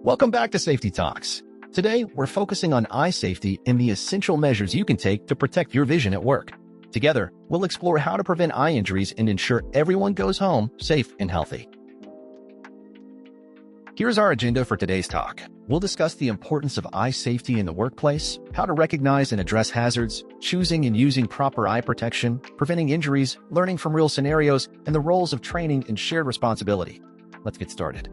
Welcome back to Safety Talks. Today, we're focusing on eye safety and the essential measures you can take to protect your vision at work. Together, we'll explore how to prevent eye injuries and ensure everyone goes home safe and healthy. Here's our agenda for today's talk. We'll discuss the importance of eye safety in the workplace, how to recognize and address hazards, choosing and using proper eye protection, preventing injuries, learning from real scenarios, and the roles of training and shared responsibility. Let's get started.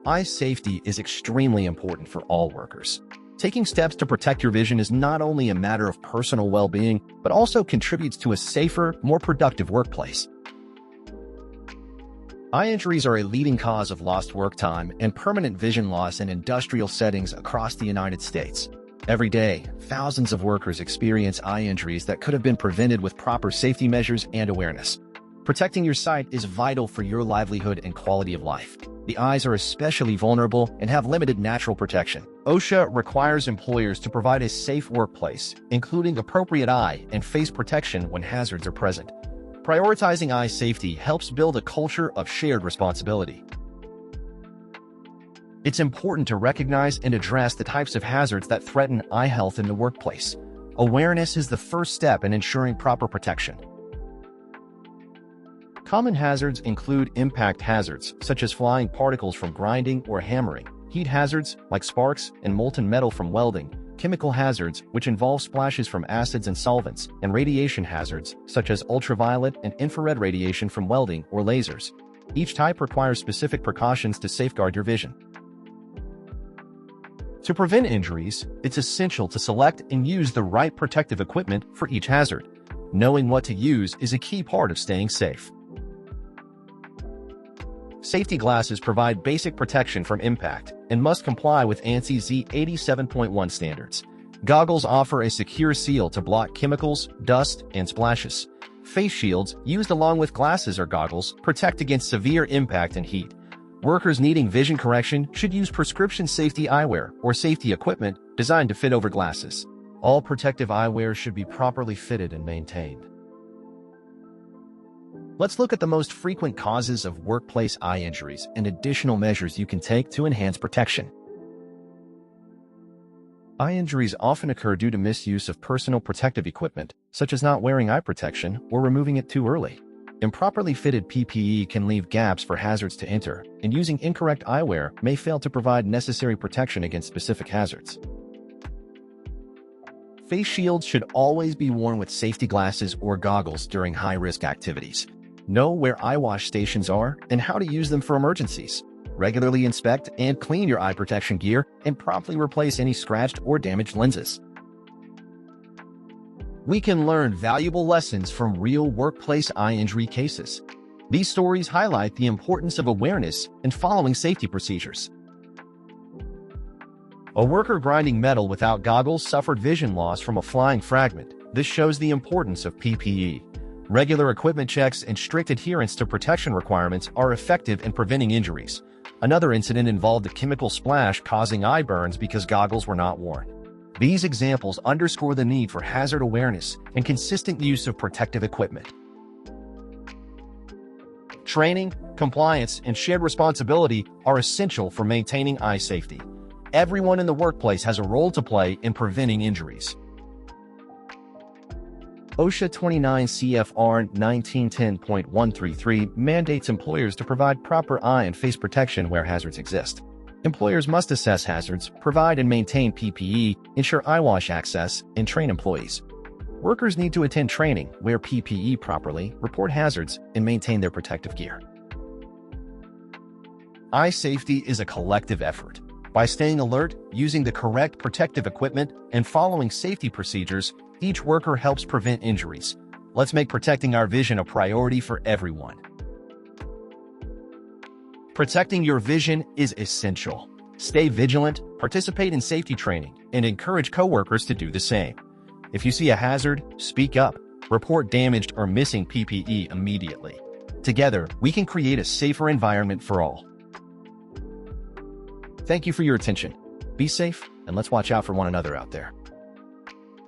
Eye safety is extremely important for all workers. Taking steps to protect your vision is not only a matter of personal well-being, but also contributes to a safer, more productive workplace. Eye injuries are a leading cause of lost work time and permanent vision loss in industrial settings across the United States. Every day, thousands of workers experience eye injuries that could have been prevented with proper safety measures and awareness. Protecting your sight is vital for your livelihood and quality of life. The eyes are especially vulnerable and have limited natural protection. OSHA requires employers to provide a safe workplace, including appropriate eye and face protection when hazards are present. Prioritizing eye safety helps build a culture of shared responsibility. It's important to recognize and address the types of hazards that threaten eye health in the workplace. Awareness is the first step in ensuring proper protection. Common hazards include impact hazards, such as flying particles from grinding or hammering, heat hazards, like sparks and molten metal from welding, chemical hazards, which involve splashes from acids and solvents, and radiation hazards, such as ultraviolet and infrared radiation from welding or lasers. Each type requires specific precautions to safeguard your vision. To prevent injuries, it's essential to select and use the right protective equipment for each hazard. Knowing what to use is a key part of staying safe. Safety glasses provide basic protection from impact and must comply with ANSI Z87.1 standards. Goggles offer a secure seal to block chemicals, dust, and splashes. Face shields, used along with glasses or goggles, protect against severe impact and heat. Workers needing vision correction should use prescription safety eyewear or safety equipment designed to fit over glasses. All protective eyewear should be properly fitted and maintained. Let's look at the most frequent causes of workplace eye injuries and additional measures you can take to enhance protection. Eye injuries often occur due to misuse of personal protective equipment, such as not wearing eye protection or removing it too early. Improperly fitted PPE can leave gaps for hazards to enter, and using incorrect eyewear may fail to provide necessary protection against specific hazards. Face shields should always be worn with safety glasses or goggles during high-risk activities. Know where eye wash stations are and how to use them for emergencies. Regularly inspect and clean your eye protection gear and promptly replace any scratched or damaged lenses. We can learn valuable lessons from real workplace eye injury cases. These stories highlight the importance of awareness and following safety procedures. A worker grinding metal without goggles suffered vision loss from a flying fragment. This shows the importance of PPE. Regular equipment checks and strict adherence to protection requirements are effective in preventing injuries. Another incident involved a chemical splash causing eye burns because goggles were not worn. These examples underscore the need for hazard awareness and consistent use of protective equipment. Training, compliance, and shared responsibility are essential for maintaining eye safety. Everyone in the workplace has a role to play in preventing injuries. OSHA 29 CFR 1910.133 mandates employers to provide proper eye and face protection where hazards exist. Employers must assess hazards, provide and maintain PPE, ensure eye wash access, and train employees. Workers need to attend training, wear PPE properly, report hazards, and maintain their protective gear. Eye safety is a collective effort. By staying alert, using the correct protective equipment, and following safety procedures, each worker helps prevent injuries. Let's make protecting our vision a priority for everyone. Protecting your vision is essential. Stay vigilant, participate in safety training, and encourage coworkers to do the same. If you see a hazard, speak up. Report damaged or missing PPE immediately. Together, we can create a safer environment for all. Thank you for your attention. Be safe, and let's watch out for one another out there.